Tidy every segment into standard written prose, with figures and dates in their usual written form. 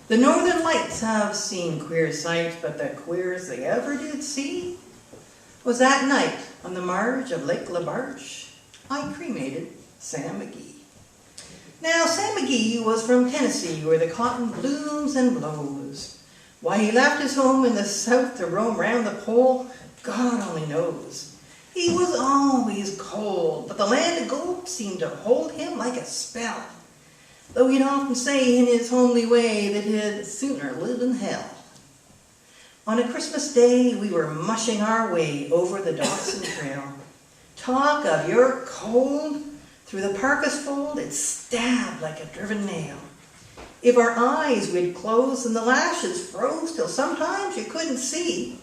The northern lights have seen queer sights, but the queerest they ever did see was that night on the marge of Lake LaBarge. I cremated Sam McGee. Now, Sam McGee was from Tennessee, where the cotton blooms and blows. Why he left his home in the south to roam round the pole, God only knows. He was always cold, but the land of gold seemed to hold him like a spell, though he'd often say in his homely way that he'd sooner live in hell. On a Christmas day, we were mushing our way over the Dawson Trail. Talk of your cold, through the parka's fold, it stabbed like a driven nail. If our eyes we'd close and the lashes froze till sometimes you couldn't see,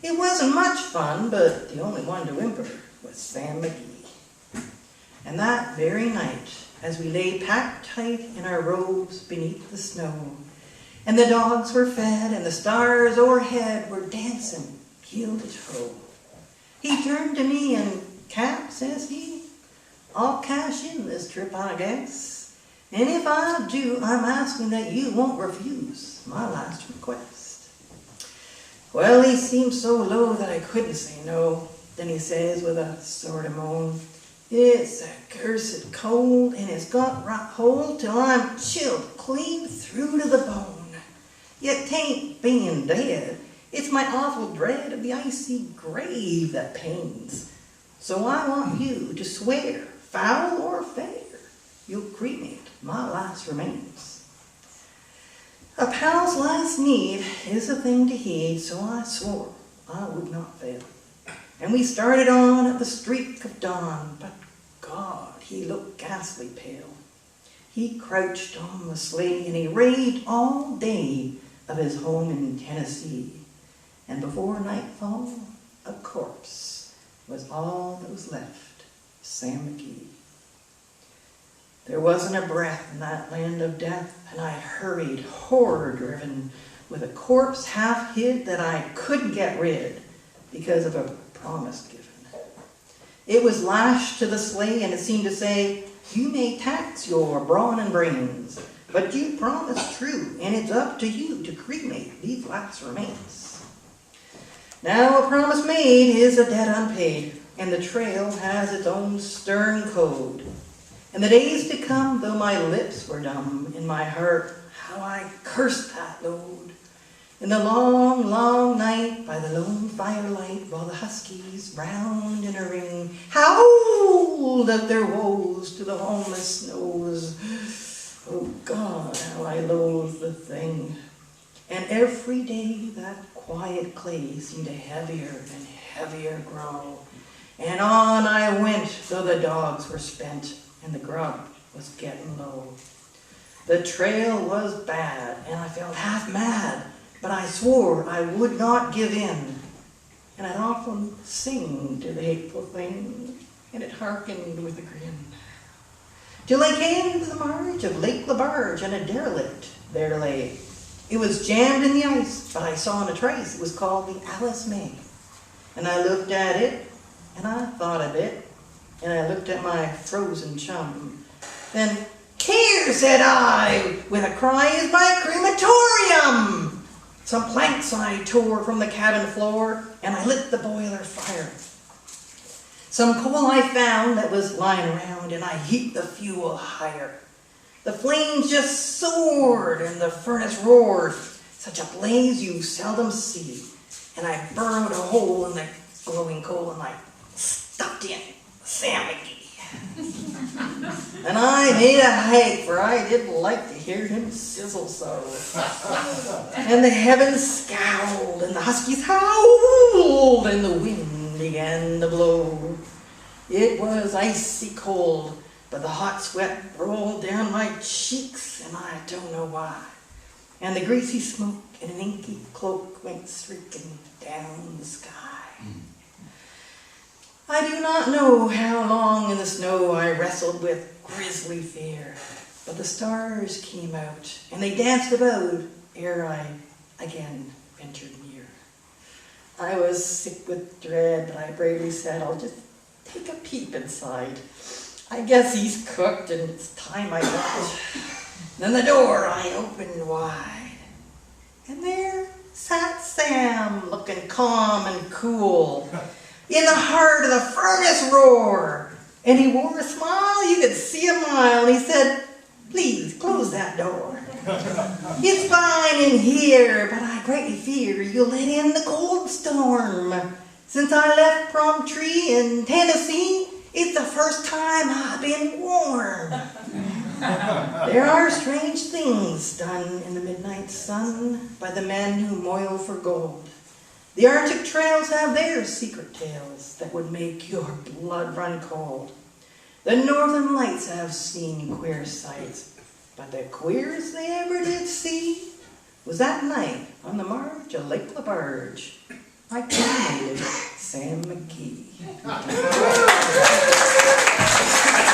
it wasn't much fun, but the only one to whimper was Sam McGee. And that very night, as we lay packed tight in our robes beneath the snow, and the dogs were fed and the stars o'erhead were dancing heel to toe, he turned to me and, "Cap," says he, "I'll cash in this trip, I guess. And if I do, I'm asking that you won't refuse my last request." Well, he seemed so low that I couldn't say no. Then he says with a sort of moan, "It's a cursed cold, and it's got right hold till I'm chilled clean through to the bone. Yet 'tain't being dead, it's my awful dread of the icy grave that pains. So I want you to swear, foul or fair, you'll cremate my last remains." A pal's last need is a thing to heed, so I swore I would not fail. And we started on at the streak of dawn, but God, he looked ghastly pale. He crouched on the sleigh and he raved all day of his home in Tennessee. And before nightfall, a corpse was all that was left of Sam McGee. There wasn't a breath in that land of death, and I hurried, horror-driven, with a corpse half hid that I couldn't get rid because of a promise given. It was lashed to the sleigh, and it seemed to say, "You may tax your brawn and brains, but you promised true, and it's up to you to cremate these last remains." Now a promise made is a debt unpaid, and the trail has its own stern code. And the days to come, though my lips were dumb, in my heart, how I cursed that load. In the long, long night, by the lone firelight, while the huskies, round in a ring, howled out their woes to the homeless snows. Oh God, how I loathed the thing. And every day that quiet clay seemed to heavier and heavier grow. And on I went, though the dogs were spent, and the grub was getting low. The trail was bad, and I felt half mad, but I swore I would not give in. And I'd often sing to the hateful thing, and it hearkened with a grin. Till I came to the marge of Lake LaBarge, and a derelict there lay. It was jammed in the ice, but I saw in a trace it was called the Alice May. And I looked at it, and I thought a bit, and I looked at my frozen chum. Then, "Here," said I, with a cry, "is my crematorium!" Some planks I tore from the cabin floor, and I lit the boiler fire. Some coal I found that was lying around, and I heaped the fuel higher. The flames just soared, and the furnace roared, such a blaze you seldom see. And I burrowed a hole in the glowing coal, and I stuffed in Sam McGee. And I made a hike, for I didn't like to hear him sizzle so. And the heavens scowled, and the huskies howled, and the wind began to blow. It was icy cold, but the hot sweat rolled down my cheeks, and I don't know why. And the greasy smoke in an inky cloak went streaking down the sky. I do not know how long in the snow I wrestled with grisly fear, but the stars came out, and they danced about ere I again ventured near. I was sick with dread, but I bravely said, "I'll just take a peep inside. I guess he's cooked, and it's time I got." Then the door I opened wide, And there sat Sam, looking calm and cool, in the heart of the furnace roar. And he wore a smile, you could see a mile. And he said, "Please close that door. It's fine in here, but I greatly fear you'll let in the cold storm. Since I left Prom Tree in Tennessee, it's the first time I've been warm." There are strange things done in the midnight sun by the men who moil for gold. The Arctic trails have their secret tales that would make your blood run cold. The northern lights have seen queer sights, but the queerest they ever did see was that night on the marge of Lake LaBarge. I cremated Sam McGee.